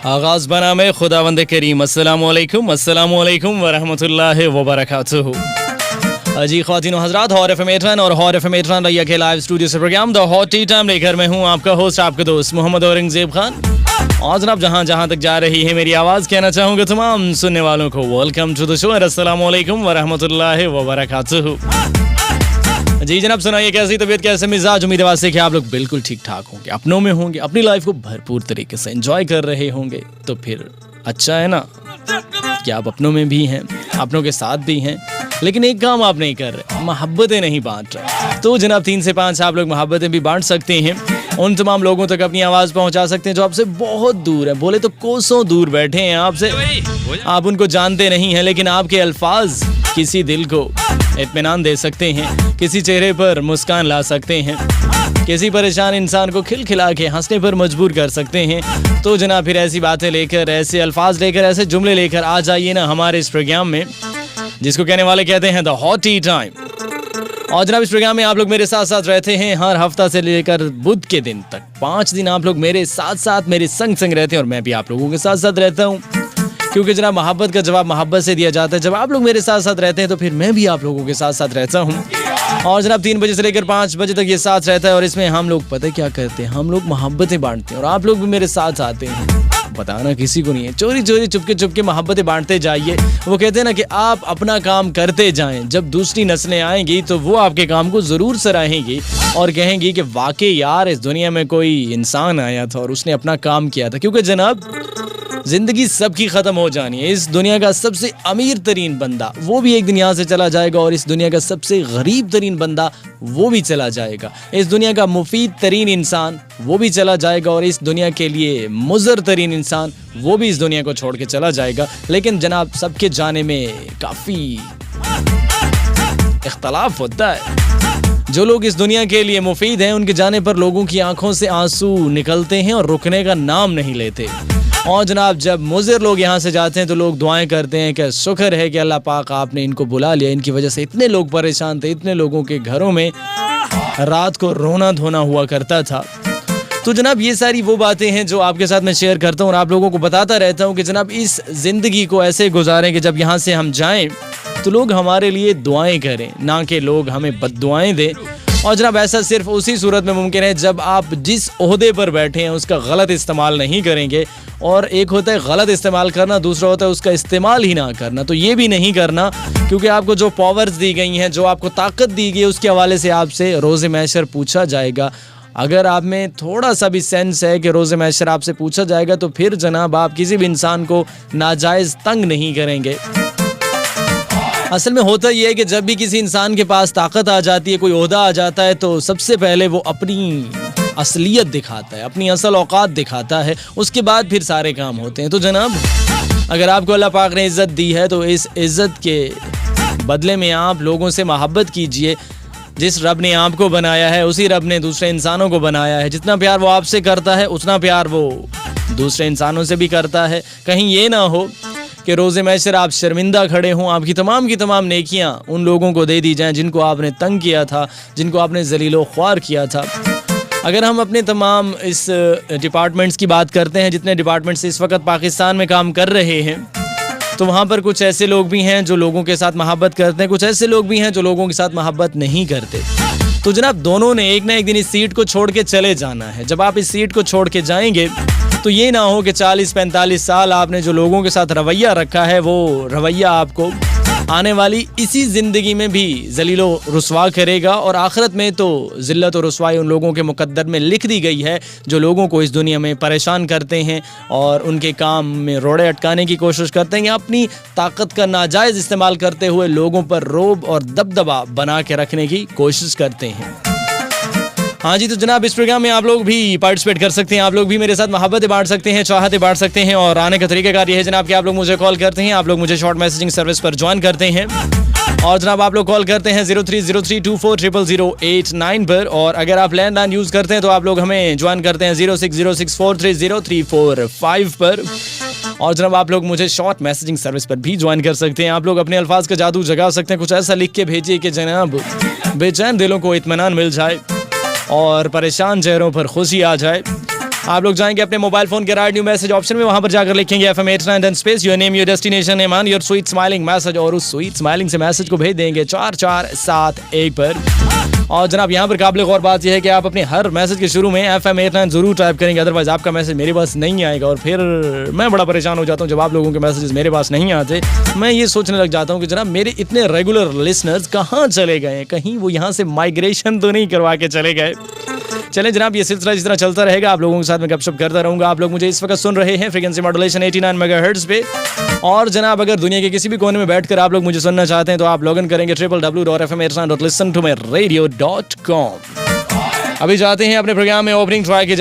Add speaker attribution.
Speaker 1: आगाज बना में खुदावंद करीम अस्सलाम वालेकुम वरहमतुल्लाहि वबरकातुहू। जी ख्वातीन हजरात, हॉट एफएम 8 और हॉट एफएम 8 रैया के लाइव स्टूडियो से programme the hot tea time लेकर मैं हूं आपका होस्ट, आपका दोस्त मोहम्मद औरंगजेब खान। और जनाब जहां तक जा रही है मेरी आवाज़, कहना चाहूँगा तमाम सुनने वालों को वेलकम टू द शो। अस्सलाम वालेकुम वरहमतुल्लाहि वबरकातुहू। जी जनाब, सुनाइए कैसी तबीयत, कैसे मिजाज। उम्मीद है कि आप लोग बिल्कुल ठीक ठाक होंगे, अपनों में होंगे, अपनी लाइफ को भरपूर तरीके से एंजॉय कर रहे होंगे। तो फिर अच्छा है ना कि आप अपनों में भी हैं, अपनों के साथ भी हैं, लेकिन एक काम आप नहीं कर रहे, मोहब्बतें नहीं बांट रहे। तो जनाब 3 से 5 आप लोग मोहब्बतें भी बांट सकते हैं, उन तमाम लोगों तक अपनी आवाज़ पहुंचा सकते हैं जो आपसे बहुत दूर है, बोले तो कोसों दूर बैठे हैं आपसे। आप उनको जानते नहीं हैं, लेकिन आपके अल्फाज किसी दिल को इत्मीनान दे सकते हैं, किसी चेहरे पर मुस्कान ला सकते हैं, किसी परेशान इंसान को खिलखिला के हंसने पर मजबूर कर सकते हैं। तो जनाब फिर ऐसी बातें लेकर, ऐसे अल्फाज लेकर, ऐसे जुमले लेकर आ जाइए ना हमारे इस प्रोग्राम में, जिसको कहने वाले कहते हैं द हॉट टी टाइम। और जनाब इस प्रोग्राम में आप लोग मेरे साथ साथ रहते हैं हर हफ्ता से लेकर बुध के दिन तक। 5 दिन आप लोग मेरे साथ साथ, मेरे संग संग रहते हैं, और मैं भी आप लोगों के साथ साथ रहता हूँ, क्योंकि जनाब मोहब्बत का जवाब मोहब्बत से दिया जाता है। जब आप लोग मेरे साथ साथ रहते हैं तो फिर मैं भी आप लोगों के साथ साथ रहता हूँ। और जनाब 3 बजे से लेकर 5 बजे तक ये साथ रहता है, और इसमें हम लोग पता है क्या करते हैं, हम लोग मोहब्बतें बांटते हैं, और आप लोग भी मेरे साथ आते हैं। बताना किसी को नहीं है, चोरी चोरी चुपके मोहब्बतें बांटते जाइए। वो कहते हैं ना कि आप अपना काम करते जाएं, जब दूसरी नस्लें आएंगी तो वो आपके काम को ज़रूर सराहेंगी और कहेंगी कि वाकई यार इस दुनिया में कोई इंसान आया था और उसने अपना काम किया था। क्योंकि जनाब जिंदगी सबकी ख़त्म हो जानी है। इस दुनिया का सबसे अमीर तरीन बंदा वो भी एक दिन यहाँ से चला जाएगा, और इस दुनिया का सबसे गरीब तरीन बंदा वो भी चला जाएगा। इस दुनिया का मुफीद तरीन इंसान वो भी चला जाएगा, और इस दुनिया के लिए मुज़र तरीन इंसान वो भी इस दुनिया को छोड़ के चला जाएगा। लेकिन जनाब सबके जाने में काफ़ी इख्तलाफ होता है। जो लोग इस दुनिया के लिए मुफीद हैं, उनके जाने पर लोगों की आंखों से आंसू निकलते हैं और रुकने का नाम नहीं लेते। और जनाब जब मुज़र लोग यहाँ से जाते हैं तो लोग दुआएं करते हैं कि शुक्र है कि अल्लाह पाक आपने इनको बुला लिया, इनकी वजह से इतने लोग परेशान थे, इतने लोगों के घरों में रात को रोना धोना हुआ करता था। तो जनाब ये सारी वो बातें हैं जो आपके साथ मैं शेयर करता हूँ और आप लोगों को बताता रहता हूँ कि जनाब इस ज़िंदगी को ऐसे गुजारें कि जब यहाँ से हम जाएं तो लोग हमारे लिए दुआएं करें, ना कि लोग हमें बद्दुआएं दें। और जनाब ऐसा सिर्फ उसी सूरत में मुमकिन है जब आप जिस ओहदे पर बैठे हैं उसका गलत इस्तेमाल नहीं करेंगे। और एक होता है गलत इस्तेमाल करना, दूसरा होता है उसका इस्तेमाल ही ना करना। तो ये भी नहीं करना, क्योंकि आपको जो पावर्स दी गई हैं, जो आपको ताकत दी गई है, उसके हवाले से आपसे रोज़े महशर पूछा जाएगा। अगर आप में थोड़ा सा भी सेंस है कि रोज़े महशर आपसे पूछा जाएगा, तो फिर जनाब आप किसी भी इंसान को नाजायज़ तंग नहीं करेंगे। असल में होता ये है कि जब भी किसी इंसान के पास ताकत आ जाती है, कोई ओहदा आ जाता है, तो सबसे पहले वो अपनी असलियत दिखाता है, अपनी असल औकात दिखाता है, उसके बाद फिर सारे काम होते हैं। तो जनाब अगर आपको अल्लाह पाक ने इज़्ज़त दी है तो इस इज़्ज़त के बदले में आप लोगों से मोहब्बत कीजिए। जिस रब ने आपको बनाया है उसी रब ने दूसरे इंसानों को बनाया है। जितना प्यार वो आपसे करता है उतना प्यार वो दूसरे इंसानों से भी करता है। कहीं ये ना हो कि रोज़े महशर आप शर्मिंदा खड़े हों, आपकी की तमाम नेकियां उन लोगों को दे दी जाएं जिनको आपने तंग किया था, जिनको आपने ज़लीलो ख्वार किया था। अगर हम अपने तमाम इस डिपार्टमेंट्स की बात करते हैं, जितने डिपार्टमेंट्स इस वक्त पाकिस्तान में काम कर रहे हैं, तो वहाँ पर कुछ ऐसे लोग भी हैं जो लोगों के साथ मोहब्बत करते हैं, कुछ ऐसे लोग भी हैं जो लोगों के साथ मोहब्बत नहीं करते। तो जनाब दोनों ने एक ना एक दिन इस सीट को छोड़ के चले जाना है। जब आप इस सीट को छोड़ के जाएंगे तो ये ना हो कि 40-45 साल आपने जो लोगों के साथ रवैया रखा है, वो रवैया आपको आने वाली इसी ज़िंदगी में भी ज़लीलो रुसवा करेगा, और आखिरत में तो ज़िल्लत और रुसवाई उन लोगों के मुक़द्दर में लिख दी गई है जो लोगों को इस दुनिया में परेशान करते हैं और उनके काम में रोड़े अटकाने की कोशिश करते हैं, या अपनी ताकत का नाजायज़ इस्तेमाल करते हुए लोगों पर रोब और दबदबा बना के रखने की कोशिश करते हैं। हाँ जी, तो जनाब इस प्रोग्राम में आप लोग भी पार्टिसिपेट कर सकते हैं, आप लोग भी मेरे साथ मोहब्बतें बांट सकते हैं, चाहतें बांट सकते हैं। और आने का तरीक़ाकार ये है जनाब कि आप लोग मुझे कॉल करते हैं, आप लोग मुझे शॉर्ट मैसेजिंग सर्विस पर ज्वाइन करते हैं, और जनाब आप लोग कॉल करते हैं 0303240089 पर। और अगर आप लैंडलाइन यूज़ करते हैं तो आप लोग हमें ज्वाइन करते हैं 0606430345 पर। और जनाब आप लोग मुझे शॉर्ट मैसेजिंग सर्विस पर भी ज्वाइन कर सकते हैं। आप लोग अपने अल्फाज का जादू जगा सकते हैं, कुछ ऐसा लिख के भेजिए कि जनाब बेचैन दिलों को इत्मीनान मिल जाए और परेशान चेहरों पर खुशी आ जाए। आप लोग जाएंगे अपने मोबाइल फोन के राइट न्यू मैसेज ऑप्शन में, वहां पर जाकर लिखेंगे FM 89 then space your name, your destination name and your sweet smiling message, और उस स्वीट स्माइलिंग से मैसेज को भेज देंगे 4471 पर। और जनाब यहाँ पर काबिल गौर बात यह है कि आप अपने हर मैसेज के शुरू में FM 89 जरूर टाइप करेंगे, अदरवाइज आपका मैसेज मेरे पास नहीं आएगा और फिर मैं बड़ा परेशान हो जाता हूँ जब आप लोगों के मैसेजेस मेरे पास नहीं आते। मैं ये सोचने लग जाता हूँ कि जनाब मेरे इतने रेगुलर लिसनर्स कहाँ चले गए, कहीं वो यहाँ से माइग्रेशन तो नहीं करवा के चले गए। चलें जनाब, ये सिलसिला जिस तरह चलता रहेगा, आप लोगों के साथ में गपशप करता रहूंगा। आप लोग मुझे इस वक्त सुन रहे हैं फ्रीक्वेंसी मॉड्यूलेशन 89 मेगाहर्ट्ज पे, और जनाब अगर दुनिया के किसी भी कोने में बैठकर आप लोग मुझे सुनना चाहते हैं तो आप लॉगिन करेंगे www.fm89.listentomyradio.com। अभी जाते हैं अपने प्रोग्राम में ओपनिंग ट्राई के